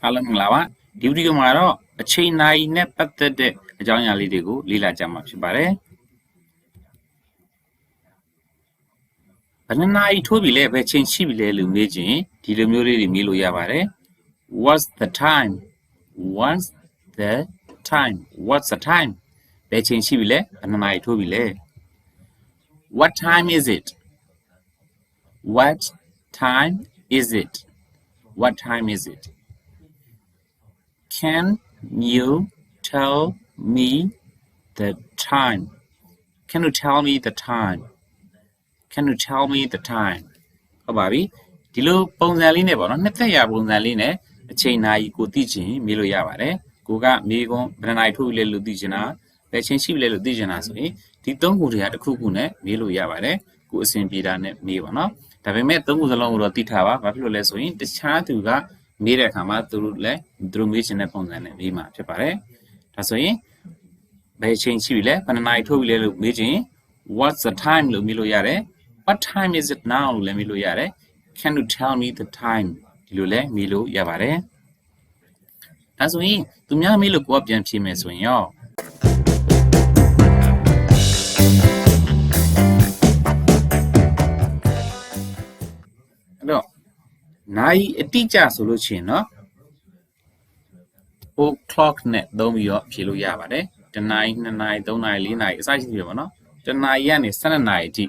အားလုံးမင်္ဂလာပါဒီဗီဒီယိုမှာတော့အချိန်နာရီနဲ့ပတ်သက်တဲ့အကြောင်းအရာလေးတွေကိုလေ့လာကြမှာဖြစ်ပါတယ်ဘယ်နှစ်နာရီထိုးပြီလဲဘယ်ချိန်ရှိပြီလဲလို့မေးခြင်းဒီလိုမျိုးလေးတွေမေးလို့ရပါတယ် What's the time What's the time What's the time ဘယ်ချိန်ရှိပြီလဲဘယ်နှစ်နာရီထိုးပြီလဲ What time is it What time is it What time is it Can you tell me the time? Can you tell me the time? Can you tell me the time? ဟုတ်ပါပြီဒီလိုပုံစံလေးနဲ့ပေါ့နော်နှစ်သက်ရပုံစံလေးနဲ့အချိန်နာရီကိုသိချင်မေးလို့ရပါတယ်ကိုကမေးခွန်းဘယ်နှနာရီထိုးလဲလို့သိချင်တာဘယ်ချိန်ရှိပြီလဲလို့သိချင်တာဆိုရင်ဒီသုံးခုတွေကတစ်ခုခုနဲ့မေးလို့ရပါတယ်ကိုအစဉ်ပြေတာနဲ့မေးပါနော်ဒါပေမဲ့သုံးခုစလုံးကိုတော့သိထားပါဘာဖြစ်လို့လဲဆိုရင်တခြားသူကမေးတဲ့အခါမှာသူတို့မေးချင်တဲ့ပုံစံနဲ့မေးမှာဖြစ်ပါတယ်ဒါဆိုရင်ဘယ်ချိန်ရှိပြီလဲဘယ်နာရီထိုးပြီလဲလို့မေးချင် What's the time လို့မေးလို့ရတယ် What time is it now လို့လည်းမေးလို့ရတယ် Can you tell me the time ဒီလိုလည်းမေးလို့ရပါတယ်ဒါဆိုရင်သူများမေးလို့ကိုကပြန်ဖြေမယ်ဆိုရင်ရောအဲ့တော့နိုင်အတိအကျဆိုလို့ရှိရင်เนาะ o'clock နဲ့သုံးပြီးတော့ဖြေလို့ရပါတယ်တနာရီ2နာရီ3နာရီ4နာရီအစရှိပြီပေါ့နော်တနာရီကနေ12နာရီအထိ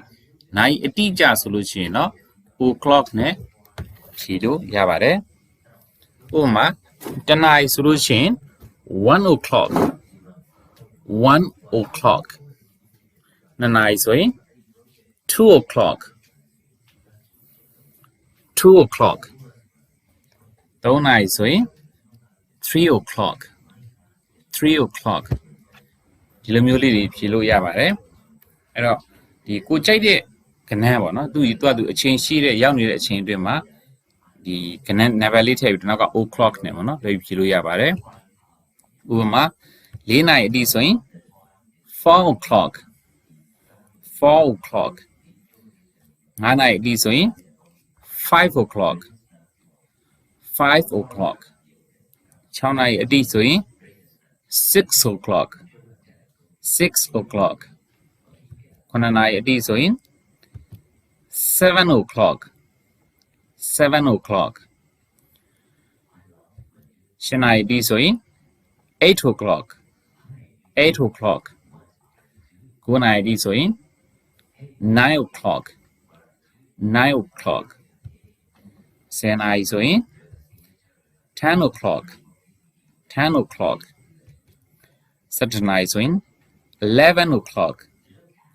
နိုင်အတိအကျဆိုလို့ရှိရင်เนาะ o'clock နဲ့ဖြေလို့ရပါတယ်ဥပမာတနာရီဆိုလို့ရှိရင်1 o'clock 1 o'clock 2နာရီဆိုရင်2 o'clock 2 o'clock 3နာရီဆိုရင်3 o'clock 3 o'clock ဒီလိုမျိုးလေးတွေဖြေလို့ရပါတယ်အဲ့တော့ဒီကိုကြိုက်တဲ့ကဏ္ဍပေါ့နော်သူအချိန်ရှိတဲ့ရောက်နေတဲ့အချိန်အတွင်းမှာဒီကဏ္ဍ number လေးထည့်ပြီးတော့နောက်က o'clock နဲ့ပေါ့နော်လွှဲပြီးဖြေလို့ရပါတယ်ဥပမာ4နာရီအတိဆိုရင်4 o'clock 4 o'clock 5နာရီအတိဆိုရင်5 o'clock 5 o'clock 6နာရီအတိဆိုရင်6 o'clock 6 o'clock 9နာရီအတိဆိုရင်7 o'clock 7 o'clock 10နာရီအတိဆိုရင်8 o'clock 8 o'clock 9နာရီအတိဆိုရင်9 o'clock 9 o'clock 10နာရီဆိုရင်10 o'clock 10 o'clock 7 နာရီဆိုရင်11 o'clock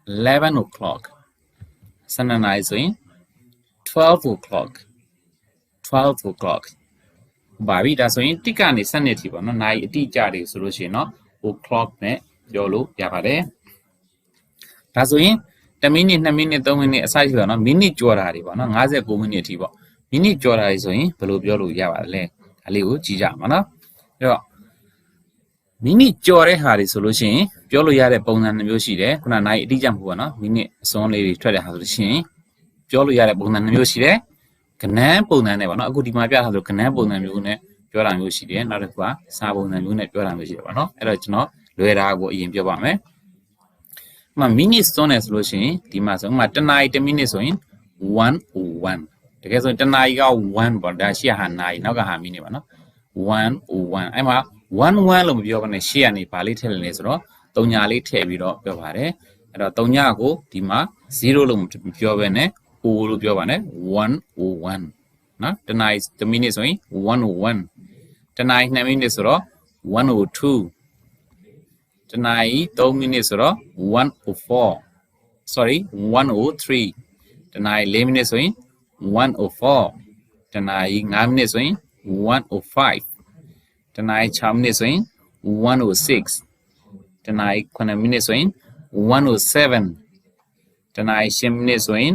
11 o'clock 12နာရီဆိုရင်12 o'clock 12 o'clock ဘာပြီဒါဆိုရင်တစ်ကနေ7နှစ်ထိပေါ့နော်နာရီအတိအကျတွေဆိုလို့ရှိရင်เนาะ o'clock နဲ့ပြောလို့ရပါတယ်ဒါဆိုရင်1မိနစ်2မိနစ်3မိနစ်အစရှိပါเนาะမိနစ်ကျော်တာတွေပေါ့နော်59မိနစ်အထိပေါ့မိနစ်ကျော်တာတွေဆိုရင်ဘယ်လိုပြောလို့ရပါလဲဒါလေးကိုကြည့်ကြမှာเนาะအဲ့တော့မိနစ်ကျော်တဲ့ဟာတွေဆိုလို့ရှိရင်ပြောလို့ရတဲ့ပုံစံ2မျိုးရှိတယ်ခုနနိုင်အတိအကျမဟုတ်ပါနော်မိနစ်အစွန်းလေးတွေထွက်တဲ့ဟာဆိုလို့ရှိရင်ပြောလို့ရတဲ့ပုံစံ2မျိုးရှိတယ်ကဏ္ဍပုံစံနဲ့ပေါ့နော်အခုဒီမှာပြထားဆိုကဏ္ဍပုံစံမျိုးနဲ့ပြောတာမျိုးရှိတယ်နောက်တစ်ခုကစာပုံစံမျိုးနဲ့ပြောတာမျိုးရှိတယ်ပေါ့နော်အဲ့တော့ကျွန်တော်လွယ်တာကိုအရင်ပြောပါမယ်ဥပမာမိနစ်စွန်းတယ်ဆိုလို့ရှိရင်ဒီမှာဆိုဥပမာ1နာရီ1မိနစ်ဆိုရင်101တကယ်ဆိုရင်1နာရီက1ပေါ့ဒါရှေ့ဟာနာရီနောက်ကဟာမိနစ်ပေါ့နော်101အဲ့မှာ11လို့မပြောဘဲနဲ့ရှေ့ကနေဘာလေးထည့်လဲဆိုတော့3ညာလေးထည့်ပြီးတော့ပြောပါတယ်အဲ့တော့3ညာကိုဒီမှာ0လို့မပြောဘဲနဲ့ O လို့ပြောပါနဲ့101နော်တနာရီ1မိနစ်ဆိုရင်101တနာရီ2မိနစ်ဆိုတော့102တနာရီ3မိနစ်ဆိုတော့104 sorry 103တနာရီ4မိနစ်ဆိုရင်104တနာရီ5မိနစ်ဆိုရင်105တနာရီ6မိနစ်ဆိုရင်106တနာရီ9မိနစ်ဆိုရင်107တနာရီ10မိနစ်ဆိုရင်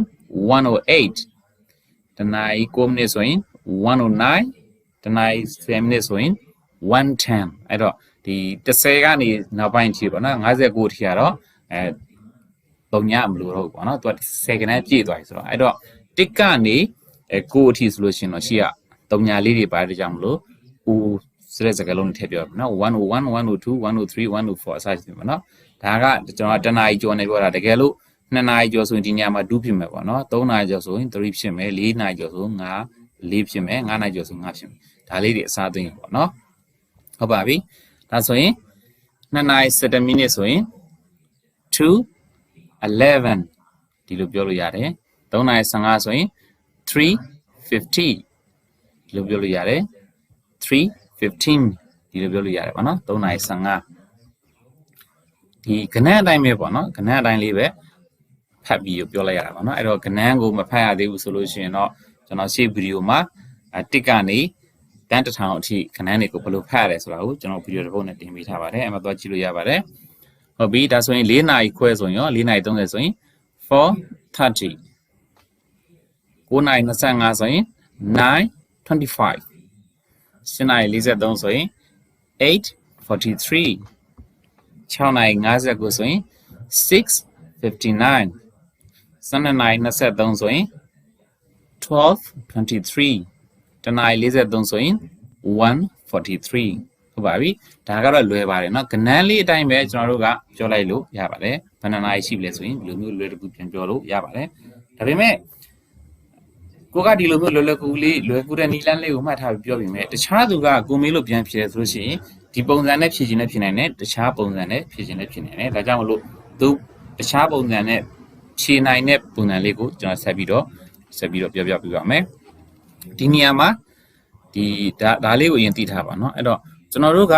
108တနာရီ9မိနစ်ဆိုရင်109တနာရီ10မိနစ်ဆိုရင်110အဲ့တော့ဒီ30ကနေနောက်ပိုင်းထိပေါ့နော်59ထိကတော့ပုံညမလို့ဟုတ်ပေါ့နော်သူက10ခန်းပြည့်သွားပြီဆိုတော့အဲ့တော့တစ်ကနေ9အထိဆိုလို့ရှိရင်တော့ရှေ့က3ညာလေးတွေပါတယ်ကြောင့်မလို့ O ဆိုတဲ့စကားလုံးတွေထည့်ပြောပါနော်101 102 103 104အစရှိတယ်ပေါ့နော်ဒါကကျွန်တော်တနာရီကျော်နေပြောတာတကယ်လို့2နာရီကျော်ဆိုရင်ဒီညမှာ2ဖြစ်မယ်ပေါ့နော်3နာရီကျော်ဆိုရင်3ဖြစ်မယ်4နာရီကျော်ဆို5 4ဖြစ်မယ်5နာရီကျော်ဆို5ဖြစ်မယ်ဒါလေးတွေအစားသွင်းပေါ့နော်ဟုတ်ပါပြီဒါဆိုရင်2နာရီ7မိနစ်ဆိုရင်2 11ဒီလိုပြောလို့ရတယ်3နာရီ15ဆိုရင်350ဒီလိုပြောလို့ရတယ်315ဒီလိုပြောလို့ရတယ်ပေါ့နော်3နာရီ15ဒီကဏ္ဍအတိုင်းပဲပေါ့နော်ကဏ္ဍအတိုင်းလေးပဲဖတ်ပြီးပြောလိုက်ရတာပေါ့နော်အဲ့တော့ကဏ္ဍကိုမဖတ်ရသေးဘူးဆိုလို့ရှိရင်တော့ကျွန်တော်ရှေ့ဗီဒီယိုမှာတစ်ကနေတန်းတစ်ထောင်အထိကဏ္ဍတွေကိုဘယ်လိုဖတ်ရလဲဆိုတာကိုကျွန်တော်ဗီဒီယိုတစ်ပုဒ်နဲ့တင်ပေးထားပါတယ်အဲ့မှာသွားကြည့်လို့ရပါတယ်ဟုတ်ပြီဒါဆိုရင်4နာရီခွဲဆိုရင်ရော4နာရီ30ဆိုရင်4:30 9နာရီ25ဆိုရင်9:25 7နာရီ43ဆိုရင်8:43 6နာရီ59ဆိုရင်6:59 7နာရီ23ဆိုရင်12:23 တနာရီ43ဆိုရင်1:43ဟုတ်ပါပြီဒါကတော့လွယ်ပါတယ်เนาะကဏ္ဍလေးအတိုင်းပဲကျွန်တော်တို့ကပြောလိုက်လို့ရပါတယ်ဘယ်နှနာရီရှိပြီလဲဆိုရင်ဒီလိုမျိုးလွယ်တကူပြန်ပြောလို့ရပါတယ်ဒါပေမဲ့ကိုကဒီလိုမျိုးလွယ်ကူတဲ့နီလန်းလေးကိုမှတ်ထားပြီးပြောပြီးမြဲတခြားသူကကိုမေးလို့ပြန်ဖြေတယ်ဆိုလို့ရှိရင်ဒီပုံစံနဲ့ဖြေခြင်းနဲ့ဖြေနိုင်တယ်တခြားပုံစံနဲ့ဖြေခြင်းနဲ့ဖြေနိုင်တယ်ဒါကြောင့်မလို့သူတခြားပုံစံနဲ့ဖြေနိုင်တဲ့ပုံစံလေးကိုကျွန်တော်ဆက်ပြီးတော့ပြောပြပေးပါမယ်ဒီနေရာမှာဒီဒါလေးကိုအရင်သိထားပါเนาะအဲ့တော့ကျွန်တော်တို့က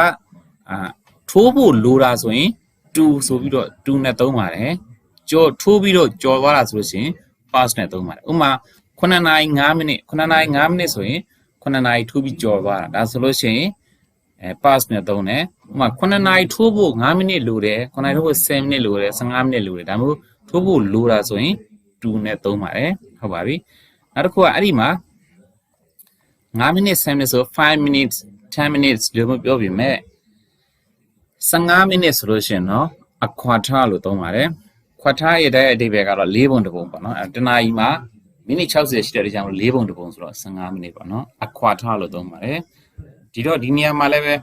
ထိုးဖို့လိုတာဆိုရင်2ဆိုပြီးတော့2နဲ့သုံးပါတယ်ကြော်ထိုးပြီးတော့ကြော်သွားတာဆိုလို့ရှိရင် pass နဲ့သုံးပါတယ်ဥပမာ9နာရီ5မိနစ်ဆိုရင်9နာရီထိုးပြီးကြော်သွားတာဒါဆိုလို့ရှိရင်pass နဲ့သုံးတယ်ဥပမာ9နာရီထိုးဖို့5မိနစ်လိုတယ်9နာရီထိုးဖို့10မိနစ်လိုတယ်15မိနစ်လိုတယ်ဒါမျိုးထိုးဖို့လိုတာဆိုရင်2နဲ့သုံးပါတယ်ဟုတ်ပါပြီနောက်တစ်ခုကအဲ့ဒီမှာ5မိနစ်10မိနစ်ဆို5 minutes 10 minutes လို့ပြောပြမယ်15မိနစ်ဆိုလို့ရှိရင်เนาะအခွာထားလို့သုံးပါတယ်ခွာထားရဲ့တဲ့အဓိပ္ပာယ်ကတော့4ပုံတစ်ပုံပေါ့เนาะတနာရီမှာမိနစ်60ရှိတဲ့ကြောင့်4ပုံတစ်ပုံဆိုတော့15မိနစ်ပေါ့เนาะအခွာထားလို့သုံးပါတယ်ဒီတော့ဒီနေရာမှာလည်းပဲ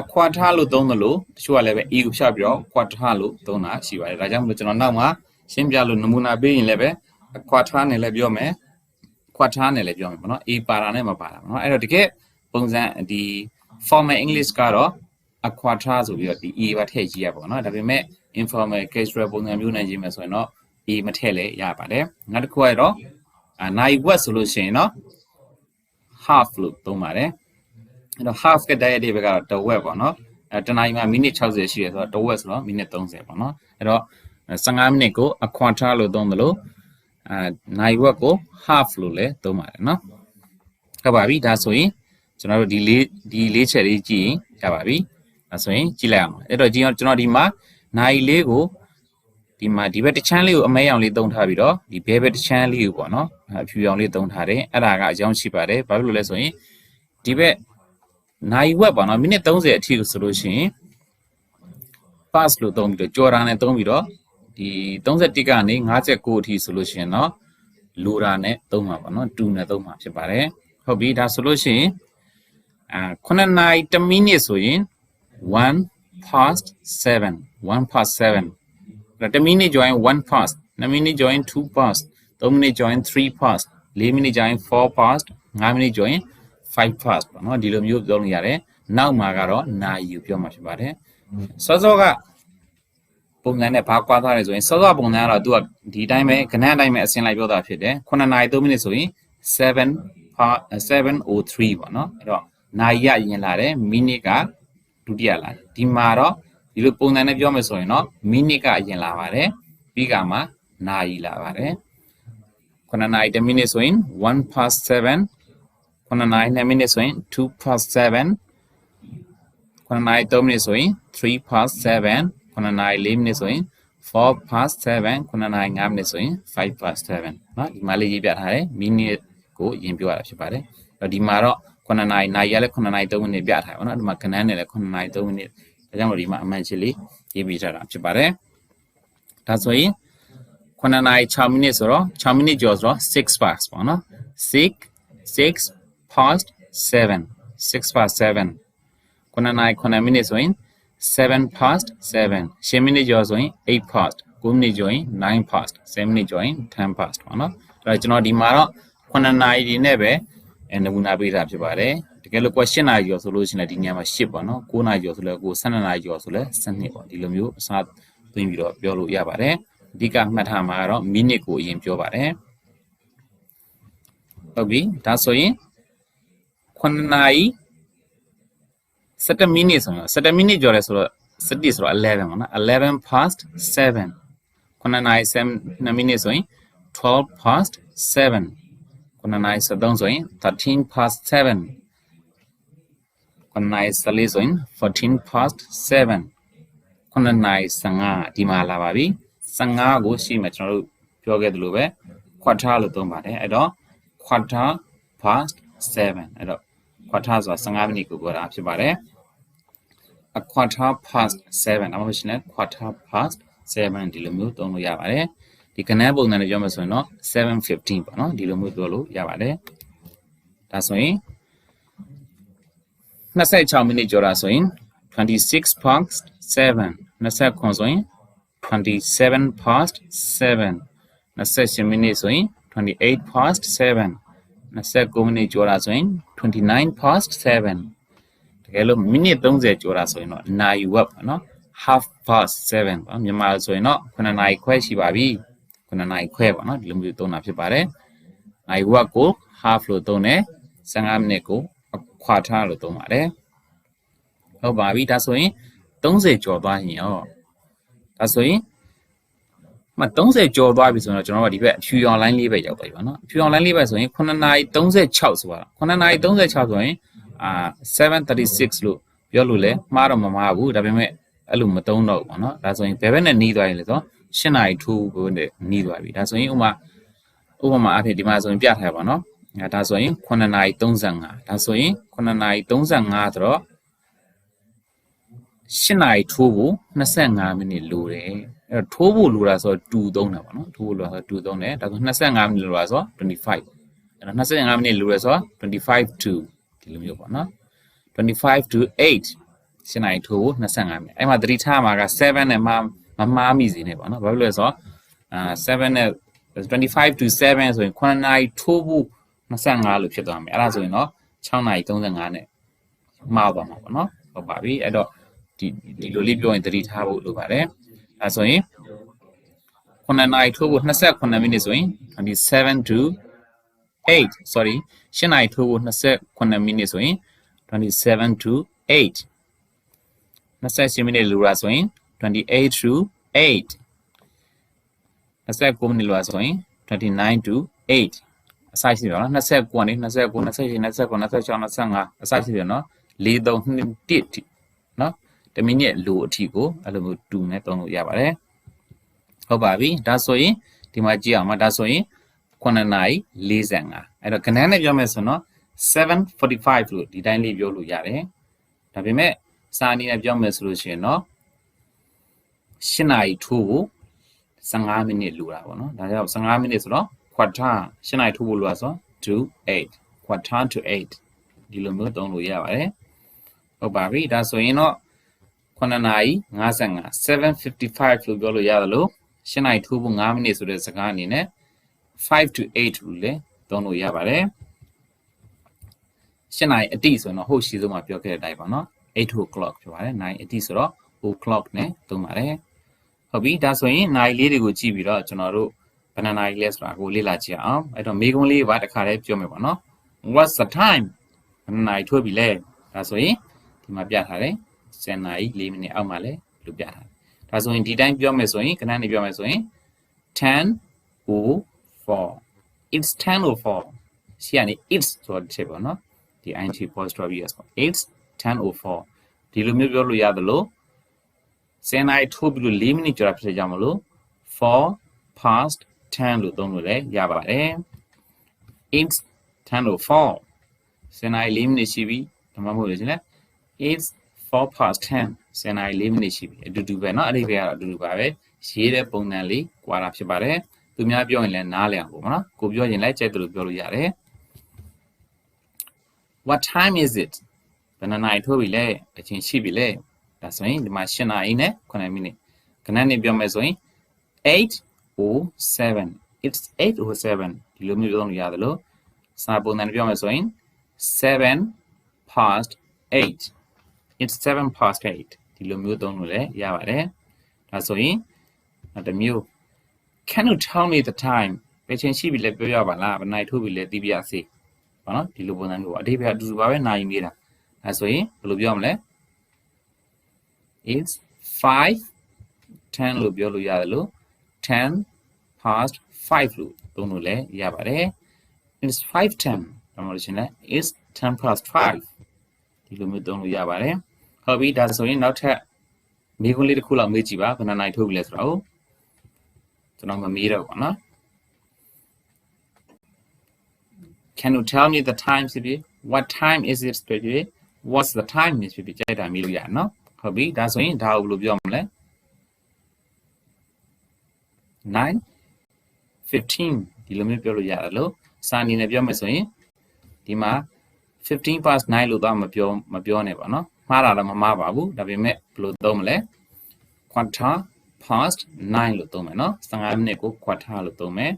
အခွာထားလို့သုံးတယ်လို့တချို့ကလည်းပဲ e ကိုဖြတ်ပြီးတော့ခွာထားလို့သုံးတာရှိပါတယ်ဒါကြောင့်မလို့ကျွန်တော်နောက်မှာရှင်းပြလို့နမူနာပေးရင်လည်းပဲအခွာထားနဲ့လည်းပြောမယ်ခွာထားနဲ့လည်းပြောမယ်ပေါ့เนาะ a ပါတာနဲ့မပါတာပေါ့เนาะအဲ့တော့တကယ်ပုံစံဒီ formal english ကတော့အခွာထားဆိုပြီးတော့ဒီ e ပါထည့်ကြည့်ရပါတော့เนาะဒါပေမဲ့ informal casual ပုံစံမျိုးနဲ့ရေးမယ်ဆိုရင်တော့ e မထည့်လဲရပါတယ်နောက်တစ်ခုကတော့နိုင်ဝက်ဆိုလို့ရှိရင်เนาะ half လို့သုံးပါတယ်အဲ့တော့ half ကတဲ့ဒီဘက်ကတော့တဝက်ပေါ့เนาะတနာရီမှာမိနစ်60ရှိတယ်ဆိုတော့တဝက်ဆိုတော့မိနစ်30ပေါ့เนาะအဲ့တော့15မိနစ်ကိုအခွာထားလို့သုံးတယ်လို့နိုင်ဝက်ကို half လို့လည်းသုံးပါတယ်เนาะဟုတ်ပါပြီဒါဆိုရင်ကျွန်တော်တို့ဒီလေးချက်လေးကြည့်ရင်ရပါပြီဒါဆိုရင်ကြည့်လိုက်အောင်အဲ့တော့ကျွန်တော်ဒီမှာနိုင်လေးကိုဒီမှာဒီဘက်တစ်ချမ်းလေးကိုအမဲရောင်လေးသုံးထားပြီးတော့ဒီဘဲဘက်တစ်ချမ်းလေးကိုပေါ့နော်အဖြူရောင်လေးသုံးထားတယ်အဲ့ဒါကအကြောင်းရှိပါတယ်ဘာလို့လဲဆိုရင်ဒီဘက်နိုင်ဝက်ပေါ့နော်မိနစ်30အထိကိုဆိုလို့ရှိရင် pass လို့သုံးပြီးတော့ကြော်တာနဲ့သုံးပြီးတော့ဒီ31ကနေ59အထိဆိုလို့ရှိရင်တော့လိုတာနဲ့သုံးမှာပေါ့နော်2နဲ့သုံးမှာဖြစ်ပါတယ်ဟုတ်ပြီဒါဆိုလို့ရှိရင်9နာရီ1မိနစ်ဆိုရင်1 past 7 1 past 71မိနစ် join 1 past 2မိနစ် join 2 past 3မိနစ် join 3 past 4မိနစ် join 4 past 5မိနစ် join 5 past ပေါ့နော်ဒီလိုမျိုးပြောလို့ရတယ်နောက်မှာကတော့နာရီကိုပြောမှာဖြစ်ပါတယ်စောကပုံစံနဲ့ဘာကွာသွားလဲဆိုရင်စောပုံစံကတော့သူကဒီတိုင်းပဲခဏတိုင်းပဲအစင်လိုက်ပြောတာဖြစ်တယ်9နာရီ3မိနစ်ဆိုရင်7:03ပေါ့နော်အဲ့တော့နာရီကအရင်လာတယ်မိနစ်ကဒုတိယလာတယ်ဒီမှာတော့ဒီလိုပုံစံနဲ့ပြောမယ်ဆိုရင်တော့မိနစ်ကအရင်လာပါတယ်ပြီးကမှနာရီလာပါတယ်9နာရီ1မိနစ်ဆိုရင်1 past 7 9နာရီ2မိနစ်ဆိုရင်2 past 7 9နာရီ3မိနစ်ဆိုရင်3 past 7 9နာရီ4မိနစ်ဆိုရင်4 past 7 9နာရီ5မိနစ်ဆိုရင်5 past 7เนาะဒီမှာလေးရေးပြထားတယ်မိနစ်ကိုအရင်ပြောရတာဖြစ်ပါတယ်အဲ့ဒီမှာတော့9နာရီရလဲ9နာရီ3မိနစ်ပြထားပါတော့ဒီမှာခဏနဲ့လဲ9နာရီ3မိနစ်ဒါကြောင့်မို့ဒီမှာအမှန်ချစ်လေးရေးပြထားတာဖြစ်ပါတယ်ဒါဆိုရင်9နာရီ6မိနစ်ဆိုတော့6မိနစ်ကျော်ဆိုတော့6 past ပေါ့နော်6 past 7 6 past 7 9 minutes ဆိုရင်7 past 7 10 minutes ကျော်ဆိုရင်8 past 9 minutes ကျော်ရင်9 past 10 minutes ကျော်ရင်10 past ပေါ့နော်အဲ့တော့ကျွန်တော်ဒီမှာတော့9နာရီဒီနဲ့ပဲနမူနာပေးတာဖြစ်ပါတယ်တကယ်လို့ question နာရီကျော်ဆိုလို့ရှိရင်လည်းဒီနေရာမှာ8ပေါ့နော်9နာရီကျော်ဆိုလည်း12နာရီကျော်ဆိုလည်း12ပေါ့ဒီလိုမျိုးအစားသွင်းပြီးတော့ပြောလို့ရပါတယ်အဓိကမှတ်ထားမှာကတော့ minute ကိုအရင်ပြောပါတယ်ဟုတ်ပြီဒါဆိုရင်9နာရီ7 minutes ဆိုတော့7 minutes ကျော်တယ်ဆိုတော့7ဆိုတော့11ပေါ့နော်11 past 7 9နာရီ7 minutes ဆိုရင်12 past 7 9နာရီ73ဆိုရင်13 past 7 9နာရီ14ဆိုရင်14 past 7 9နာရီ15ဒီမှာလာပါပြီ15ကိုရှိမှကျွန်တော်တို့ပြောခဲ့သလိုပဲ quarter လို့သုံးပါတယ်အဲ့တော့ quarter past 7အဲ့တော့ quarter ဆိုတာ15မိနစ်ကိုပြောတာဖြစ်ပါတယ် a quarter past 7အမှမရှိနဲ့ quarter past 7ဒီလိုမျိုးသုံးလို့ရပါတယ်ဒီကဏ္ဍပုံစံနဲ့ပြောမှဆိုရင်တော့7:15ပေါ့နော်ဒီလိုမျိုးပြောလို့ရပါတယ်ဒါဆိုရင်26မိနစ်ကျော်တာဆိုရင်26 past 7 29ဆိုရင်27 past 7 28မိနစ်ဆိုရင်28 past 7 29မိနစ်ကျော်တာဆိုရင်29 past 7တကယ်လို့မိနစ်30ကျော်တာဆိုရင်တော့နာရီဝက်ပေါ့နော် half past 7ပေါ့မြန်မာဆိုရင်တော့9နာရီခွဲရှိပါပြီ9နာရီခွဲပေါ့နော်ဒီလိုမျိုးသုံးတာဖြစ်ပါတယ်နာရီဝက်ကို half လို့သုံးတယ်15မိနစ်ကို quarter လို့သုံးပါတယ်ဟုတ်ပါပြီဒါဆိုရင်30ကျော်သွားရင်ရောဒါဆိုရင်30ကျော်သွားပြီဆိုတော့ကျွန်တော်တို့ဒီဘက်အဖြူရောင် line လေးပဲရောက်သွားပြီပေါ့နော်အဖြူရောင် line လေးပဲဆိုရင်9နာရီ36ဆိုတော့9နာရီ36ဆိုရင်7:36လို့ပြောလို့လဲမှားတော့မမှားဘူးဒါပေမဲ့အဲ့လိုမသုံးတော့ဘူးပေါ့နော်ဒါဆိုရင်ဘယ်ဘက်နဲ့နှီးသွားရင်လဲဆိုတော့8နာရီထိုးကိုနဲ့နှီးသွားပြီဒါဆိုရင်ဥပမာအဖြစ်ဒီမှာဆိုရင်ပြထားပါနော်ဒါဆိုရင်9နာရီ35ဒါဆိုရင်9နာရီ35ဆိုတော့8နာရီထိုးဖို့25မိနစ်လိုတယ်အဲ့တော့ထိုးဖို့လိုတာဆိုတော့2သုံးတာပေါ့နော်ထိုးဖို့လိုတာဆို2သုံးတယ်ဒါဆို25မိနစ်လိုတာဆို25အဲ့တော့25မိနစ်လိုရဆို25 to ဒီလိုမျိုးပေါ့နော်25 to 8ရှင်းနိုင်ထိုး25မိနစ်အဲ့မှာသတိထားမှာက7နဲ့မမှားမိစေနဲ့ပေါ့နော်ဘာဖြစ်လဲဆိုတော့7နဲ့25 to 7ဆိုရင်9နာရီထိုးဖို့25လို့ဖြစ်သွားမယ်အဲ့ဒါဆိုရင်တော့6နာရီ35နဲ့မှားသွားမှာပေါ့နော်ဟုတ်ပါပြီအဲ့တော့ဒီလိုလေးပြောရင်သတိထားဖို့လိုပါတယ်အဲဆိုရင်9နာရီထိုးဖို့28မိနစ်ဆိုရင်27 to 8 sorry 8နာရီထိုးဖို့28မိနစ်ဆိုရင်27 to 8 28မိနစ်လိုတာဆိုရင်28 to 8 29မိနစ်လိုတာဆိုရင်29 to 8အစရှိတယ်နော်29ကနေ29 28 29 26 25အစရှိတယ်နော်4 3 2 1နော်တမိနစ်လိုအထိကိုအဲ့လိုမျိုး2နဲ့သုံးလို့ရပါတယ်ဟုတ်ပါပြီဒါဆိုရင်ဒီမှာကြည့်အောင်ပါဒါဆိုရင်9နာရီ45အဲ့တော့ကဏ္ဍနဲ့ပြောမယ်ဆိုတော့7:45လို့ဒီတိုင်းလေးပြောလို့ရတယ်ဒါပေမဲ့စာအနေနဲ့ပြောမယ်ဆိုလို့ရှိရင်တော့8နာရီထိုးဖို့15မိနစ်လိုတာပေါ့နော်ဒါကြောင့်15မိနစ်ဆိုတော့ quarter 8နာရီထိုးဖို့လိုတာဆိုto 8 quarter to 8ဒီလိုမျိုးသုံးလို့ရပါတယ်ဟုတ်ပါပြီဒါဆိုရင်တော့9နာရီ55 7:55လို့ပြောလို့ရတယ်လို့8နာရီထိုးဖို့5မိနစ်ဆိုတဲ့စကားအနေနဲ့5 to 8လို့လည်းသုံးလို့ရပါတယ်8နာရီအတိဆိုတော့ဟိုရှိဆုံးမှာပြောခဲ့တဲ့အတိုင်းပါနော်8 o'clock ဖြစ်ပါတယ်9အတိဆိုတော့ o'clock နဲ့သုံးပါတယ်ဟုတ်ပြီဒါဆိုရင်နိုင်လေးတွေကိုကြည့်ပြီးတော့ကျွန်တော်တို့ဘယ်နှနာရီလဲဆိုတာကိုလေ့လာကြည့်အောင်အဲ့တော့မေးခွန်းလေးပါတစ်ခါတည်းပြောမယ်ပေါ့နော် what's the time ဘယ်နှနာရီထိုးပြီလဲဒါဆိုရင်ဒီမှာပြထားတယ်10နာရီ4မိနစ်အောက်မှာလဲလို့ပြထားတယ်ဒါဆိုရင်ဒီတိုင်းပြောမယ်ဆိုရင်ခဏနေပြောမယ်ဆိုရင်10:04 it's 10:04ရှေ့ကနေ it's ဆိုတဲ့ချက်ပေါ့နော်ဒီ ing apostrophe s ပေါ့ it's 10:04ဒီလိုမျိုးပြောလို့ရသလို10နာရီထိုးပြီးလို့4မိနစ်ကြာဖြစ်ကြမလို့4 past 10လို့သုံးလို့လည်းရပါတယ် it's 10:04 10နာရီ4မိနစ်ရှိပြီဒါမှမဟုတ်လေရှင်လေ it's 4 past 10 10နာရီ4မိနစ်ရှိပြီအတူတူပဲเนาะအဲ့ဒီပဲကတော့အတူတူပါပဲရေးတဲ့ပုံစံလေးကွာတာဖြစ်ပါတယ်သူများပြောရင်လည်းနားလည်အောင်ပေါ့နော်ကိုပြောရင်လည်းကြိုက်တယ်လို့ပြောလို့ရတယ် what time is it banana ထိုးပြီလေအချင်းရှိပြီလေဒါဆိုရင်ဒီမှာ8နာရီနဲ့9မိနစ်ခဏနေပြောမယ်ဆိုရင်8:07 it's 8:07ဒီလိုမျိုးပြောလို့ရတယ်လို့စာပုံစံပြောမယ်ဆိုရင်7 past 8 it's 7 past 8ဒီလိုမျိုးသုံးလို့လည်းရပါတယ်ဒါဆိုရင်နောက်တစ်မျိုး can you tell me the time ဘယ်ချိန်ရှိပြီလဲပြောရပါလားဘယ်နိုင်ထိုးပြီလဲသိပြရစေဘာနော်ဒီလိုပုံစံမျိုးပေါ့အဓိပ္ပာယ်အတူတူပါပဲနိုင်မေးတာဒါဆိုရင်ဘယ်လိုပြောမလဲ it's 5:10လို့ပြောလို့ရတယ်လို့10 past 5လို့သုံးလို့လည်းရပါတယ် it's 5:10ဒါမှမဟုတ်ရှင်လဲ it's 10 past 5ဒီလိုမျိုးသုံးလို့ရပါတယ်ဟုတ်ပြီဒါဆိုရင်နောက်ထပ်မိခွန်းလေးတစ်ခုလောက်မေးကြည့်ပါဘယ်နှစ်နိုင်ထိုးပြီလဲဆိုတော့ကျွန်တော်မမေးတော့ပါနော် Can you tell me the time ဖြစ်ဖြစ် what time is it ဖြစ်ဖြစ် what's the time ဖြစ်ဖြစ်ကြိုက်တာမေးလို့ရနော်ဟုတ်ပြီဒါဆိုရင်ဒါကိုဘယ်လိုပြောမလဲ9:15ဒီလိုမျိုးပြောလို့ရတယ်လို့စာအနေနဲ့ပြောမယ်ဆိုရင်ဒီမှာ15 past 9လို့တော့မပြောနဲ့ပါနော်မှားတာတော့မမှားပါဘူးဒါပေမဲ့ဘယ်လိုသုံးမလဲ quarter past 9လို့သုံးမယ်နော်15မိနစ်ကို quarter လို့သုံးမယ်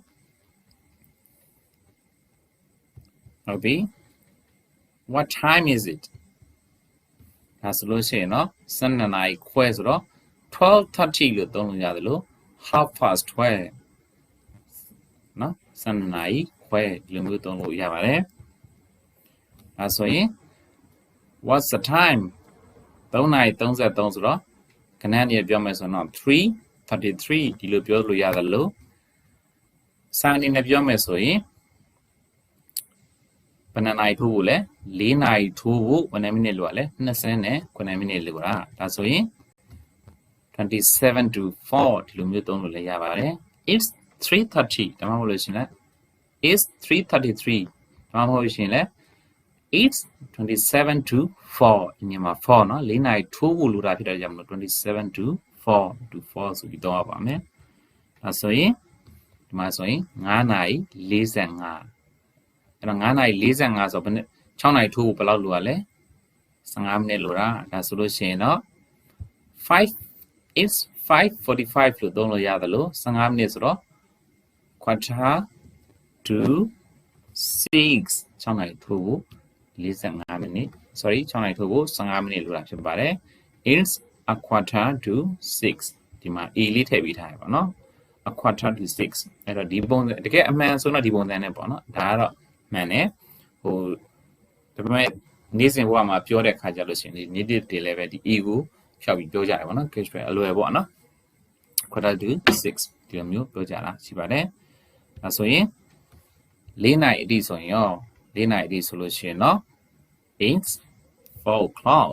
ဟုတ်ပြီ what time is it ဒါဆိုလို့ရှိရင်နော်12နာရီခွဲဆိုတော့ 12:30လို့သုံးလို့ရတယ်လို့ half past 12နော်12နာရီခွဲဒီလိုမျိုးသုံးလို့ရပါတယ်ဒါဆိုရင် what's the time 3:33ဆိုတော့ခဏနေပြောမယ်ဆိုတော့ 3:33ဒီလိုပြောလို့ရတယ်လို့စာအနေနဲ့ပြောမယ်ဆိုရင်ဘယ်နှစ်နာရီထိုးဖို့လဲ4နာရီထိုးဖို့ဘယ်နှမိနစ်လို့ရလဲ29မိနစ်လို့တာဒါဆိုရင်27 to 4ဒီလိုမျိုးသုံးလို့လည်းရပါတယ် it's 3:30ဒါမှမဟုတ်လို့ရှင်လဲ it's 3:33ဒါမှမဟုတ်ရှင်လဲ it's 27 to 4ဒီမှာ4เนาะ4နာရီထိုးဖို့လိုတာဖြစ်တဲ့ကြောင့်မလို့27 to 4 to 4ဆိုပြီးတော့ပါမယ်ဒါဆိုရင်ဒီမှာဆိုရင်9နာရီ45အဲ့တော့9နာရီ45ဆိုဘယ်နဲ့6နာရီထိုးဖို့ဘယ်လောက်လိုရလဲ15မိနစ်လိုတာဒါဆိုလို့ရှိရင်တော့5 is 5:45လို့သုံးလို့ရတယ်လို့15မိနစ်ဆိုတော့ quarter to 6 6နာရီထိုးဖို့45မိနစ် sorry 6နာရီထိုးဖို့15မိနစ်လိုတာဖြစ်ပါတယ် it's a quarter to 6ဒီမှာ a လေးထည့်ပေးထားရပါနော်a quarter to 6အဲ့တော့ဒီပုံစံတကယ်အမှန်ဆိုတော့ဒီပုံစံနဲ့ပေါ့နော်ဒါကတော့မှန်တယ်ဟိုဒါပေမဲ့နေ့စဉ်ဘဝမှာပြောတဲ့ခါကြလို့ရှိရင်ဒီ native တွေလည်းပဲဒီ a ကိုဖြောက်ပြီးပြောကြတယ်ပေါ့နော် cache ပဲအလွယ်ပေါ့နော် quarter to 6ဒီလိုမျိုးပြောကြတာရှိပါတယ်ဒါဆိုရင်4နာရီအထိဆိုရင်ရော4နာရီအထိဆိုလို့ရှိရင်တော့ it's 4 o'clock